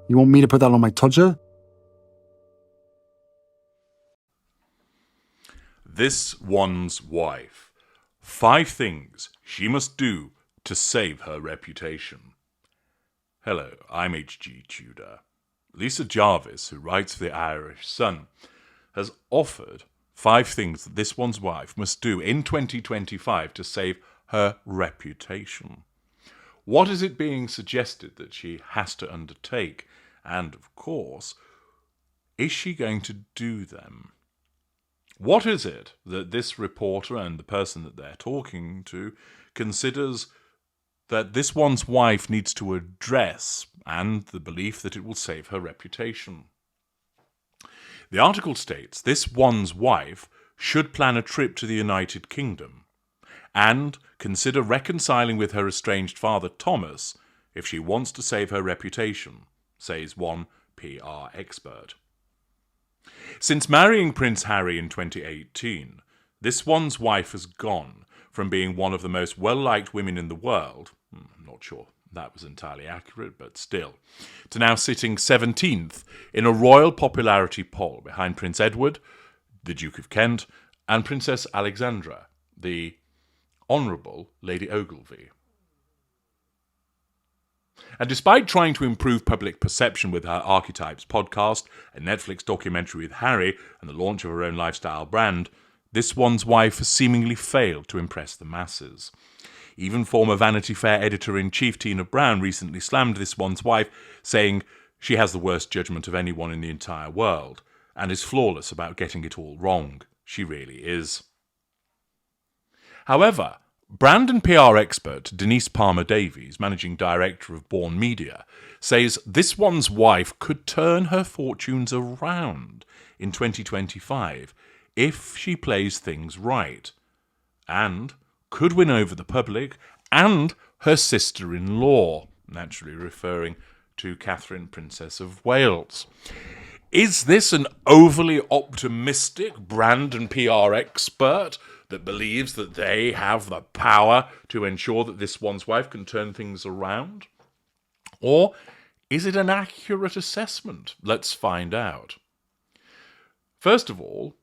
You want me to put that on my Tudor? This one's wife. 5 things she must do to save her reputation. Hello, I'm H.G. Tudor. Lisa Jarvis, who writes for the Irish Sun, has offered 5 things that this one's wife must do in 2025 to save her reputation. What is it being suggested that she has to undertake? And, of course, is she going to do them? What is it that this reporter and the person that they're talking to considers that this one's wife needs to address, and the belief that it will save her reputation? The article states this one's wife should plan a trip to the United Kingdom and consider reconciling with her estranged father Thomas if she wants to save her reputation, says one PR expert. Since marrying Prince Harry in 2018, this one's wife has gone from being one of the most well-liked women in the world, I'm not sure that was entirely accurate, but still, to now sitting 17th in a royal popularity poll behind Prince Edward, the Duke of Kent, and Princess Alexandra, the Honourable Lady Ogilvy. And despite trying to improve public perception with her Archetypes podcast, a Netflix documentary with Harry, and the launch of her own lifestyle brand, this one's wife has seemingly failed to impress the masses. Even former Vanity Fair editor-in-chief Tina Brown recently slammed this one's wife, saying she has the worst judgment of anyone in the entire world, and is flawless about getting it all wrong. She really is. However, brand and PR expert Denise Palmer-Davies, managing director of Bourne Media, says this one's wife could turn her fortunes around in 2025 if she plays things right, and could win over the public and her sister-in-law, naturally referring to Catherine, Princess of Wales. Is this an overly optimistic brand and PR expert that believes that they have the power to ensure that this one's wife can turn things around? Or is it an accurate assessment? Let's find out. First of all,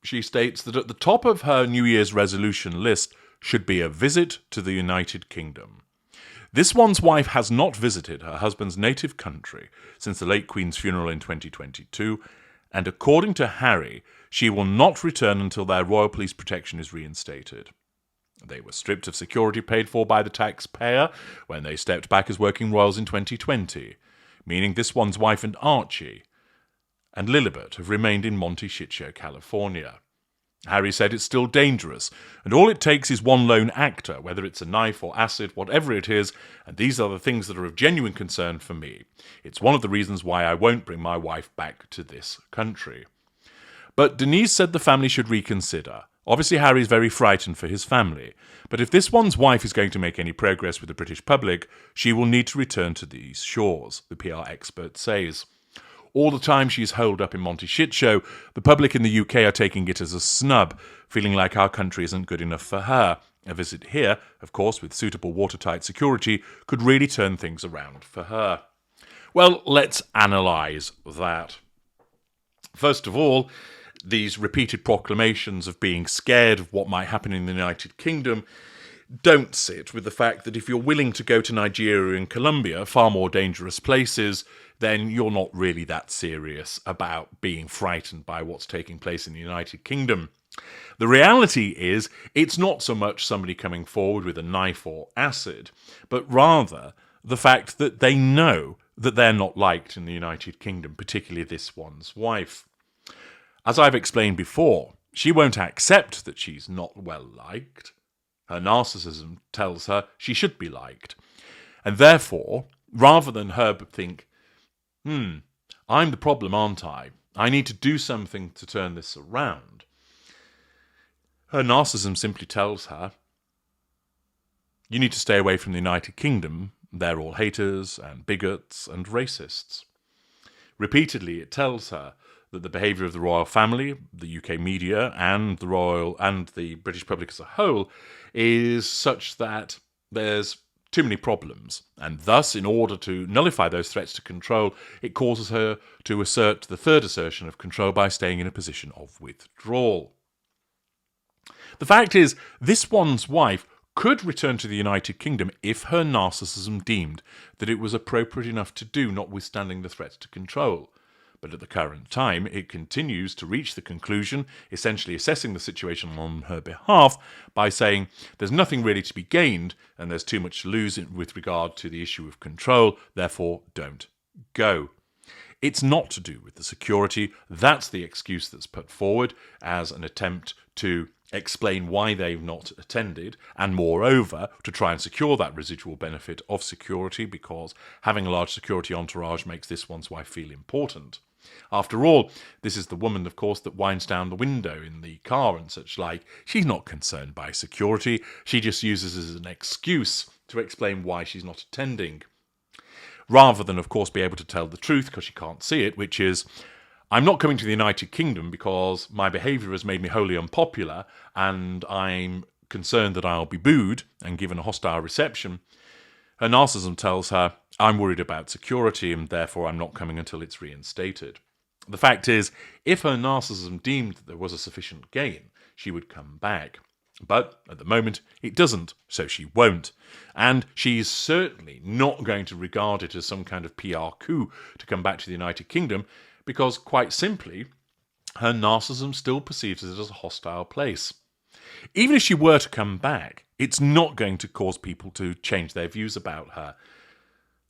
she states that at the top of her New Year's resolution list should be a visit to the United Kingdom. This one's wife has not visited her husband's native country since the late Queen's funeral in 2022, and according to Harry, she will not return until their royal police protection is reinstated. They were stripped of security paid for by the taxpayer when they stepped back as working royals in 2020, meaning this one's wife and Archie and Lilibet have remained in Monte Shitshow, California. Harry said it's still dangerous, and all it takes is one lone actor, whether it's a knife or acid, whatever it is, and these are the things that are of genuine concern for me. It's one of the reasons why I won't bring my wife back to this country. But Denise said the family should reconsider. Obviously, Harry's very frightened for his family, but if this one's wife is going to make any progress with the British public, she will need to return to these shores, the PR expert says. All the time she's holed up in Monte Shitshow, the public in the UK are taking it as a snub, feeling like our country isn't good enough for her. A visit here, of course, with suitable watertight security, could really turn things around for her. Well, let's analyse that. First of all, these repeated proclamations of being scared of what might happen in the United Kingdom don't sit with the fact that if you're willing to go to Nigeria and Colombia, far more dangerous places, then you're not really that serious about being frightened by what's taking place in the United Kingdom. The reality is, it's not so much somebody coming forward with a knife or acid, but rather the fact that they know that they're not liked in the United Kingdom, particularly this one's wife. As I've explained before, she won't accept that she's not well liked. Her narcissism tells her she should be liked. And therefore, rather than her think, I'm the problem, aren't I? I need to do something to turn this around, her narcissism simply tells her, you need to stay away from the United Kingdom. They're all haters and bigots and racists. Repeatedly, it tells her that the behaviour of the royal family, the UK media, and the British public as a whole is such that there's too many problems, and thus, in order to nullify those threats to control, it causes her to assert the third assertion of control by staying in a position of withdrawal. The fact is, this one's wife could return to the United Kingdom if her narcissism deemed that it was appropriate enough to do, notwithstanding the threats to control. But at the current time, it continues to reach the conclusion, essentially assessing the situation on her behalf, by saying there's nothing really to be gained and there's too much to lose with regard to the issue of control, therefore don't go. It's not to do with the security. That's the excuse that's put forward as an attempt to explain why they've not attended, and moreover, to try and secure that residual benefit of security, because having a large security entourage makes this one's wife feel important. After all, this is the woman, of course, that winds down the window in the car and such like. She's not concerned by security. She just uses it as an excuse to explain why she's not attending. Rather than, of course, be able to tell the truth because she can't see it, which is, I'm not coming to the United Kingdom because my behaviour has made me wholly unpopular and I'm concerned that I'll be booed and given a hostile reception. Her narcissism tells her, I'm worried about security and therefore I'm not coming until it's reinstated. The fact is, if her narcissism deemed that there was a sufficient gain, she would come back. But at the moment, it doesn't, so she won't. And she's certainly not going to regard it as some kind of PR coup to come back to the United Kingdom, because quite simply, her narcissism still perceives it as a hostile place. Even if she were to come back, it's not going to cause people to change their views about her.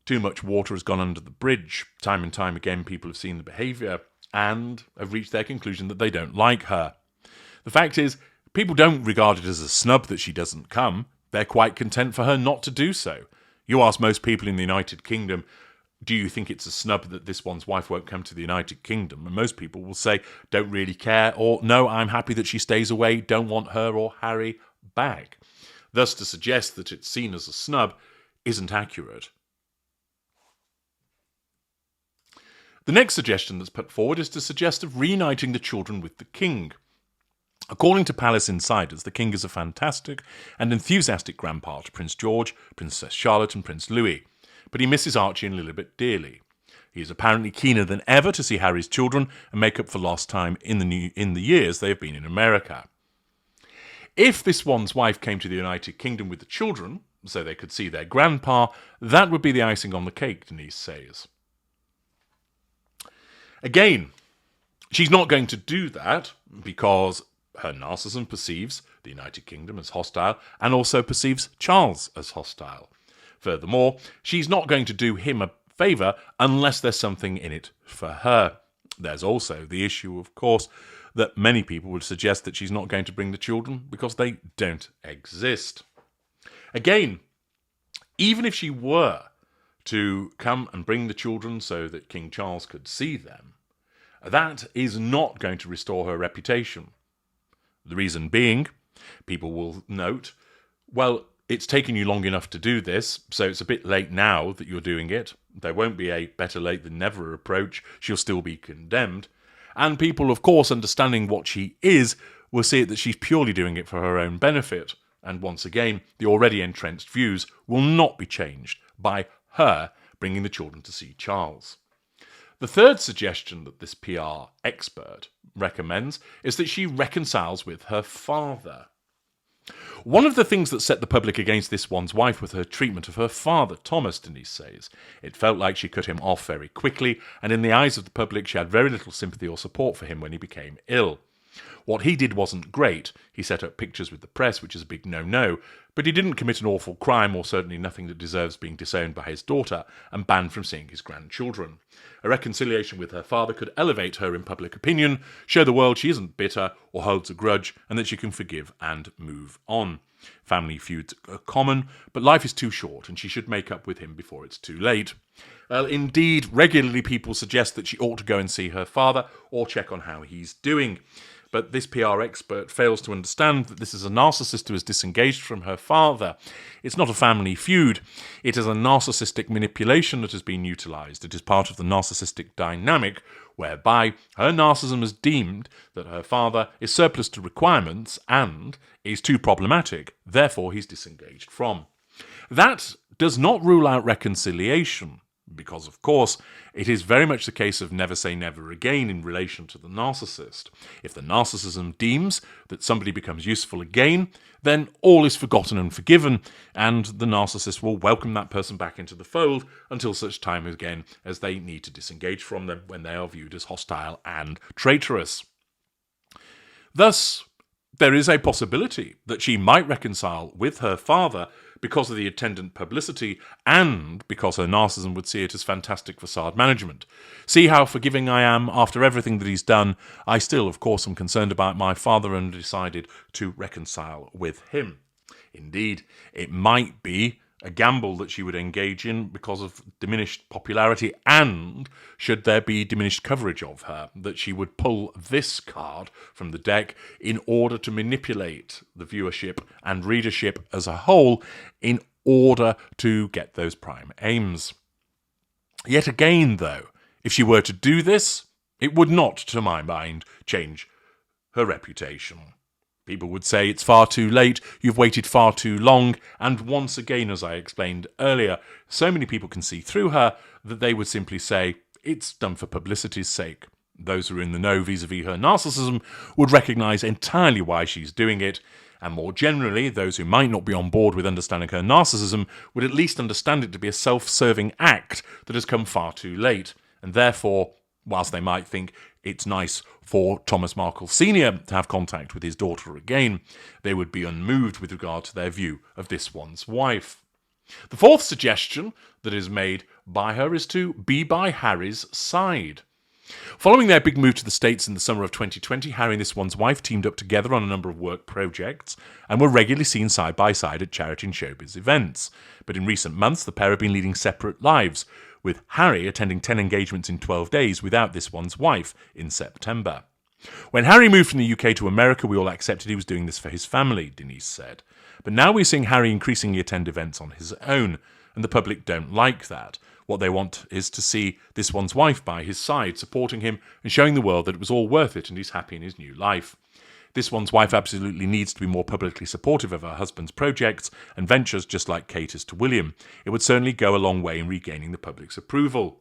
Too much water has gone under the bridge. Time and time again, people have seen the behaviour and have reached their conclusion that they don't like her. The fact is, people don't regard it as a snub that she doesn't come. They're quite content for her not to do so. You ask most people in the United Kingdom, do you think it's a snub that this one's wife won't come to the United Kingdom? And most people will say, don't really care, or no, I'm happy that she stays away, don't want her or Harry back. Thus, to suggest that it's seen as a snub isn't accurate. The next suggestion that's put forward is to suggest of reuniting the children with the king. According to palace insiders, the king is a fantastic and enthusiastic grandpa to Prince George, Princess Charlotte and Prince Louis, but he misses Archie and Lilibet dearly. He is apparently keener than ever to see Harry's children and make up for lost time in the years they have been in America. If this one's wife came to the United Kingdom with the children, so they could see their grandpa, that would be the icing on the cake, Denise says. Again, she's not going to do that because her narcissism perceives the United Kingdom as hostile and also perceives Charles as hostile. Furthermore, she's not going to do him a favour unless there's something in it for her. There's also the issue, of course, that many people would suggest that she's not going to bring the children because they don't exist. Again, even if she were to come and bring the children so that King Charles could see them, that is not going to restore her reputation. The reason being, people will note, well, it's taken you long enough to do this, so it's a bit late now that you're doing it. There won't be a better late than never approach. She'll still be condemned. And people, of course, understanding what she is, will see it that she's purely doing it for her own benefit. And once again, the already entrenched views will not be changed by her bringing the children to see Charles. The third suggestion that this PR expert recommends is that she reconciles with her father. One of the things that set the public against this one's wife was her treatment of her father, Thomas, Denise says. It felt like she cut him off very quickly, and in the eyes of the public she had very little sympathy or support for him when he became ill. What he did wasn't great. He set up pictures with the press, which is a big no-no, but he didn't commit an awful crime, or certainly nothing that deserves being disowned by his daughter and banned from seeing his grandchildren. A reconciliation with her father could elevate her in public opinion, show the world she isn't bitter or holds a grudge, and that she can forgive and move on. Family feuds are common, but life is too short, and she should make up with him before it's too late. Well, indeed, regularly people suggest that she ought to go and see her father or check on how he's doing. But this PR expert fails to understand that this is a narcissist who is disengaged from her father. It's not a family feud. It is a narcissistic manipulation that has been utilised. It is part of the narcissistic dynamic whereby her narcissism has deemed that her father is surplus to requirements and is too problematic. Therefore, he's disengaged from. That does not rule out reconciliation, because, of course, it is very much the case of never say never again in relation to the narcissist. If the narcissism deems that somebody becomes useful again, then all is forgotten and forgiven, and the narcissist will welcome that person back into the fold until such time again as they need to disengage from them when they are viewed as hostile and traitorous. Thus, there is a possibility that she might reconcile with her father because of the attendant publicity and because her narcissism would see it as fantastic facade management. See how forgiving I am after everything that he's done. I still, of course, am concerned about my father and decided to reconcile with him. Indeed, it might be a gamble that she would engage in because of diminished popularity, and should there be diminished coverage of her, that she would pull this card from the deck in order to manipulate the viewership and readership as a whole in order to get those prime aims. Yet again, though, if she were to do this, it would not, to my mind, change her reputation. People would say it's far too late, you've waited far too long, and once again, as I explained earlier, so many people can see through her that they would simply say, it's done for publicity's sake. Those who are in the know vis-a-vis her narcissism would recognise entirely why she's doing it, and more generally, those who might not be on board with understanding her narcissism would at least understand it to be a self-serving act that has come far too late, and therefore, whilst they might think it's nice for Thomas Markle Sr. to have contact with his daughter again, they would be unmoved with regard to their view of this one's wife. The fourth suggestion that is made by her is to be by Harry's side. Following their big move to the States in the summer of 2020, Harry and this one's wife teamed up together on a number of work projects and were regularly seen side by side at charity and showbiz events. But in recent months, the pair have been leading separate lives, with Harry attending 10 engagements in 12 days without this one's wife in September. When Harry moved from the UK to America, we all accepted he was doing this for his family, Denise said. But now we're seeing Harry increasingly attend events on his own, and the public don't like that. What they want is to see this one's wife by his side, supporting him and showing the world that it was all worth it and he's happy in his new life. This one's wife absolutely needs to be more publicly supportive of her husband's projects and ventures, just like Kate is to William. It would certainly go a long way in regaining the public's approval.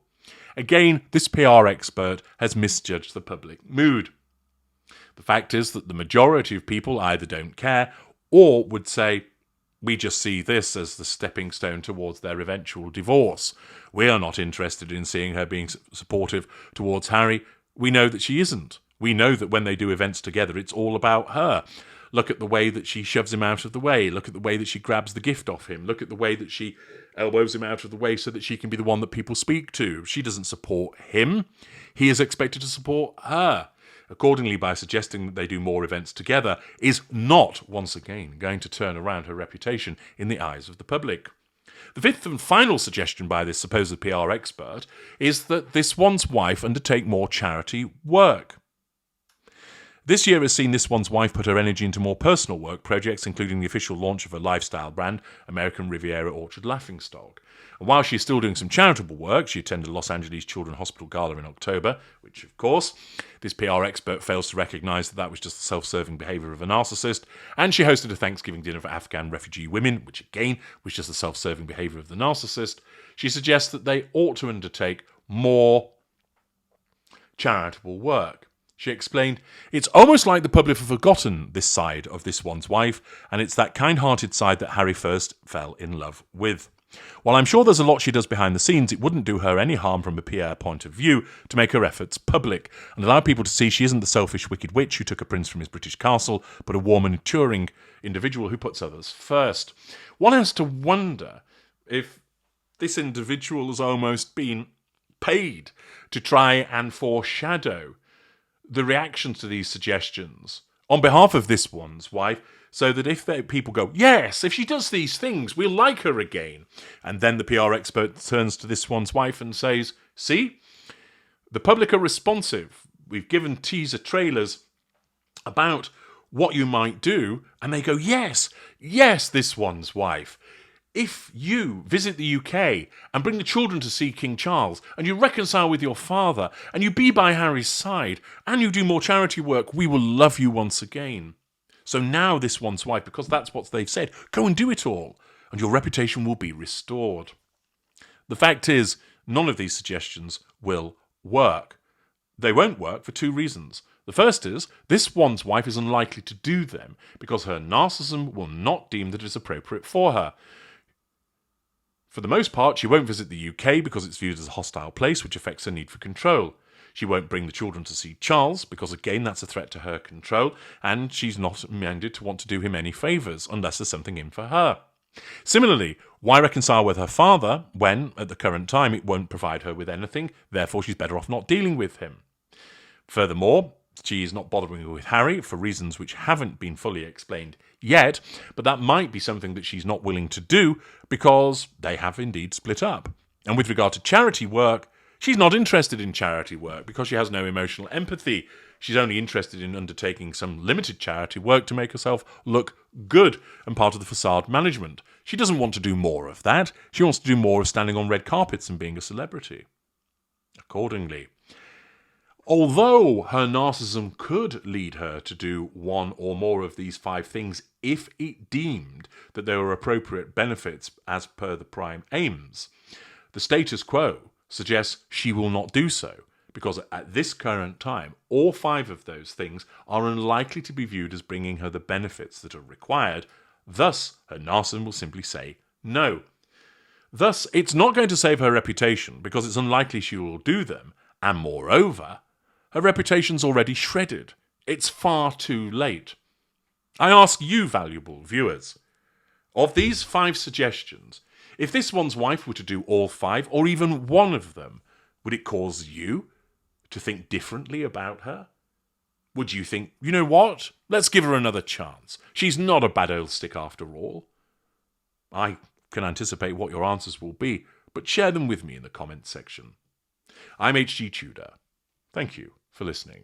Again, this PR expert has misjudged the public mood. The fact is that the majority of people either don't care or would say, we just see this as the stepping stone towards their eventual divorce. We are not interested in seeing her being supportive towards Harry. We know that she isn't. We know that when they do events together, it's all about her. Look at the way that she shoves him out of the way. Look at the way that she grabs the gift off him. Look at the way that she elbows him out of the way so that she can be the one that people speak to. She doesn't support him. He is expected to support her. Accordingly, by suggesting that they do more events together is not, once again, going to turn around her reputation in the eyes of the public. The fifth and final suggestion by this supposed PR expert is that this one's wife undertake more charity work. This year has seen this one's wife put her energy into more personal work projects, including the official launch of her lifestyle brand, American Riviera Orchard Laughingstock. And while she's still doing some charitable work, she attended Los Angeles Children's Hospital Gala in October, which, of course, this PR expert fails to recognise that was just the self-serving behaviour of a narcissist, and she hosted a Thanksgiving dinner for Afghan refugee women, which, again, was just the self-serving behaviour of the narcissist. She suggests that they ought to undertake more charitable work. She explained, it's almost like the public have forgotten this side of this one's wife, and it's that kind-hearted side that Harry first fell in love with. While I'm sure there's a lot she does behind the scenes, it wouldn't do her any harm from a PR point of view to make her efforts public and allow people to see she isn't the selfish, wicked witch who took a prince from his British castle, but a warm and maturing individual who puts others first. One has to wonder if this individual has almost been paid to try and foreshadow the reactions to these suggestions on behalf of this one's wife, so that if people go, yes, if she does these things, we'll like her again. And then the PR expert turns to this one's wife and says, see, the public are responsive. We've given teaser trailers about what you might do. And they go, yes, this one's wife. If you visit the UK and bring the children to see King Charles and you reconcile with your father and you be by Harry's side and you do more charity work, we will love you once again. So now this one's wife, because that's what they've said, go and do it all. and your reputation will be restored. The fact is, none of these suggestions will work. They won't work for two reasons. The first is, this one's wife is unlikely to do them because her narcissism will not deem that it is appropriate for her. For the most part, she won't visit the UK because it's viewed as a hostile place, which affects her need for control. She won't bring the children to see Charles because, again, that's a threat to her control, and she's not minded to want to do him any favours unless there's something in for her. Similarly, why reconcile with her father when, at the current time, it won't provide her with anything, therefore she's better off not dealing with him? Furthermore, she is not bothering with Harry for reasons which haven't been fully explained yet, but that might be something that she's not willing to do because they have indeed split up. And with regard to charity work, she's not interested in charity work because she has no emotional empathy. She's only interested in undertaking some limited charity work to make herself look good and part of the facade management. She doesn't want to do more of that. She wants to do more of standing on red carpets and being a celebrity. Accordingly, although her narcissism could lead her to do one or more of these 5 things if it deemed that there were appropriate benefits as per the prime aims, the status quo suggests she will not do so, because at this current time, all 5 of those things are unlikely to be viewed as bringing her the benefits that are required. Thus, her narcissism will simply say no. Thus, it's not going to save her reputation because it's unlikely she will do them, and moreover, her reputation's already shredded. It's far too late. I ask you, valuable viewers, of these 5 suggestions, if this one's wife were to do all 5, or even one of them, would it cause you to think differently about her? Would you think, you know what, let's give her another chance. She's not a bad old stick after all. I can anticipate what your answers will be, but share them with me in the comments section. I'm H.G. Tudor. Thank you for listening.